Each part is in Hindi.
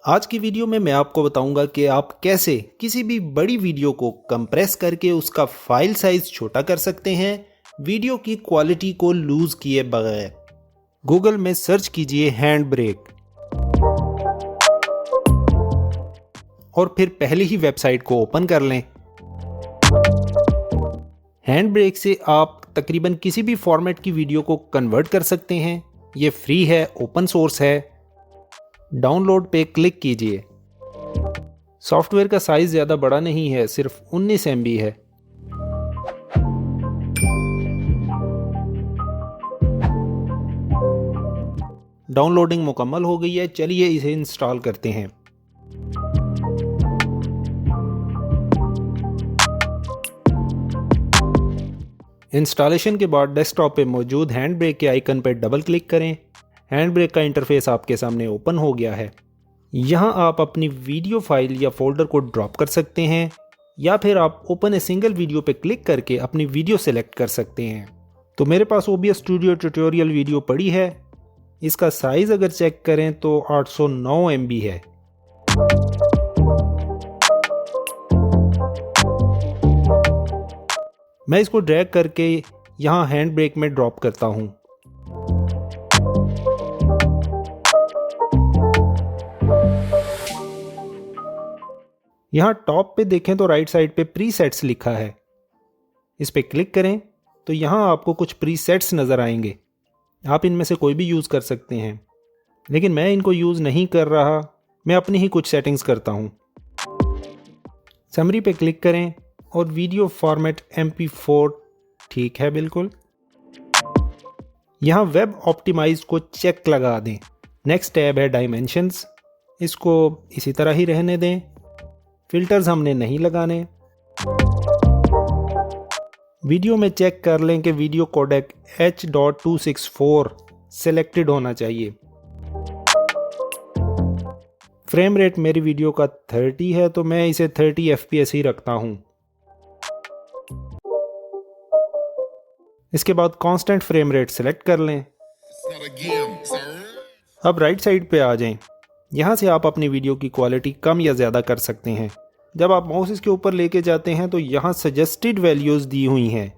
आज की वीडियो में मैं आपको बताऊंगा कि आप कैसे किसी भी बड़ी वीडियो को कंप्रेस करके उसका फाइल साइज छोटा कर सकते हैं वीडियो की क्वालिटी को लूज किए बगैर। गूगल में सर्च कीजिए हैंड ब्रेक और फिर पहले ही वेबसाइट को ओपन कर लें। हैंड ब्रेक से आप तकरीबन किसी भी फॉर्मेट की वीडियो को कन्वर्ट कर सकते हैं। ये फ्री है, ओपन सोर्स है। डाउनलोड पे क्लिक कीजिए। सॉफ्टवेयर का साइज ज़्यादा बड़ा नहीं है, सिर्फ 19 MB है। डाउनलोडिंग मुकम्मल हो गई है, चलिए इसे इंस्टॉल करते हैं। इंस्टॉलेशन के बाद डेस्कटॉप पे मौजूद हैंड ब्रेक के आइकन पर डबल क्लिक करें। हैंड ब्रेक का इंटरफेस आपके सामने ओपन हो गया है। यहाँ आप अपनी वीडियो फाइल या फोल्डर को ड्रॉप कर सकते हैं या फिर आप ओपन ए सिंगल वीडियो पे क्लिक करके अपनी वीडियो सेलेक्ट कर सकते हैं। तो मेरे पास OBS स्टूडियो ट्यूटोरियल वीडियो पड़ी है। इसका साइज़ अगर चेक करें तो 809 MB है। मैं इसको ड्रैग करके यहाँ हैंड ब्रेक में ड्रॉप करता हूँ। यहाँ टॉप पे देखें तो राइट साइड पे प्रीसेट्स लिखा है। इस पे क्लिक करें तो यहाँ आपको कुछ प्रीसेट्स नज़र आएंगे। आप इनमें से कोई भी यूज़ कर सकते हैं, लेकिन मैं इनको यूज़ नहीं कर रहा। मैं अपनी ही कुछ सेटिंग्स करता हूँ। समरी पे क्लिक करें और वीडियो फॉर्मेट MP4 ठीक है बिल्कुल। यहाँ वेब ऑप्टिमाइज को चेक लगा दें। नेक्स्ट टैब है डायमेंशंस, इसको इसी तरह ही रहने दें। फिल्टर्स हमने नहीं लगाने। वीडियो में चेक कर लें कि वीडियो कोडेक H.264 सेलेक्टेड होना चाहिए। फ्रेम रेट मेरी वीडियो का 30 है तो मैं इसे 30 FPS ही रखता हूं। इसके बाद कांस्टेंट फ्रेम रेट सेलेक्ट कर लें। अब राइट साइड पे आ जाएं। यहाँ से आप अपनी वीडियो की क्वालिटी कम या ज़्यादा कर सकते हैं। जब आप माउस इसके ऊपर लेके जाते हैं तो यहाँ सजेस्टेड वैल्यूज़ दी हुई हैं।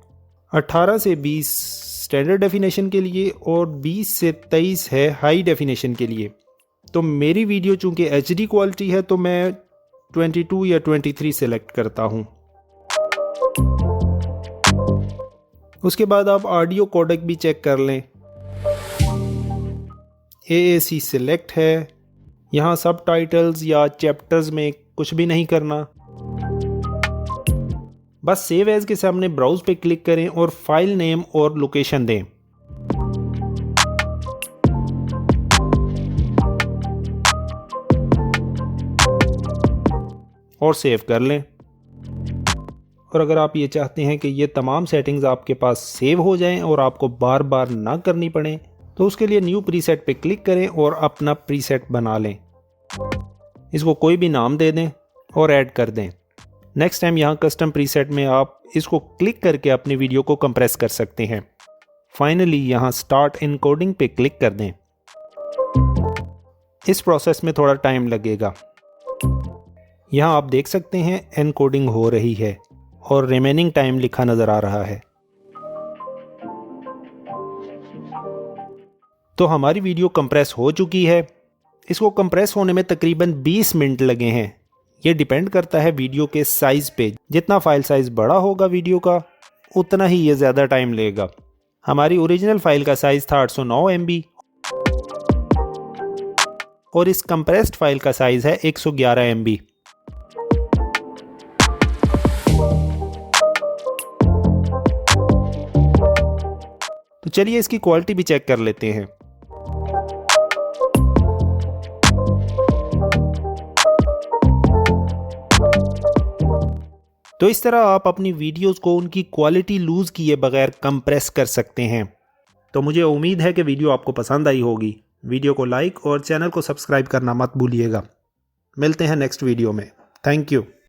18 से 20 स्टैंडर्ड डेफिनेशन के लिए और 20 से 23 है हाई डेफिनेशन के लिए। तो मेरी वीडियो चूँकि HD क्वालिटी है तो मैं 22 या 23 सेलेक्ट करता हूँ। उसके बाद आप ऑडियो कोडेक भी चेक कर लें। AAC सिलेक्ट है। यहाँ सब टाइटल्स या चैप्टर्स में कुछ भी नहीं करना। बस सेव एज के सामने ब्राउज पे क्लिक करें और फाइल नेम और लोकेशन दें। और सेव कर लें। और अगर आप ये चाहते हैं कि ये तमाम सेटिंग्स आपके पास सेव हो जाएं और आपको बार बार ना करनी पड़े तो उसके लिए न्यू प्रीसेट पे क्लिक करें और अपना प्रीसेट बना लें। इसको कोई भी नाम दे दें और ऐड कर दें। नेक्स्ट टाइम यहाँ कस्टम प्रीसेट में आप इसको क्लिक करके अपनी वीडियो को कंप्रेस कर सकते हैं। फाइनली यहाँ स्टार्ट एनकोडिंग पे क्लिक कर दें। इस प्रोसेस में थोड़ा टाइम लगेगा। यहाँ आप देख सकते हैं एनकोडिंग हो रही है और रिमेनिंग टाइम लिखा नज़र आ रहा है। तो हमारी वीडियो कंप्रेस हो चुकी है। इसको कंप्रेस होने में तकरीबन 20 मिनट लगे हैं। ये डिपेंड करता है वीडियो के साइज़ पे। जितना फाइल साइज़ बड़ा होगा वीडियो का उतना ही ये ज़्यादा टाइम लेगा। हमारी ओरिजिनल फाइल का साइज़ था 809 MB और इस कंप्रेस्ड फाइल का साइज़ है 111 MB। तो चलिए इसकी क्वालिटी भी चेक कर लेते हैं। तो इस तरह आप अपनी वीडियोस को उनकी क्वालिटी लूज किए बगैर कंप्रेस कर सकते हैं। तो मुझे उम्मीद है कि वीडियो आपको पसंद आई होगी। वीडियो को लाइक और चैनल को सब्सक्राइब करना मत भूलिएगा। मिलते हैं नेक्स्ट वीडियो में। Thank you.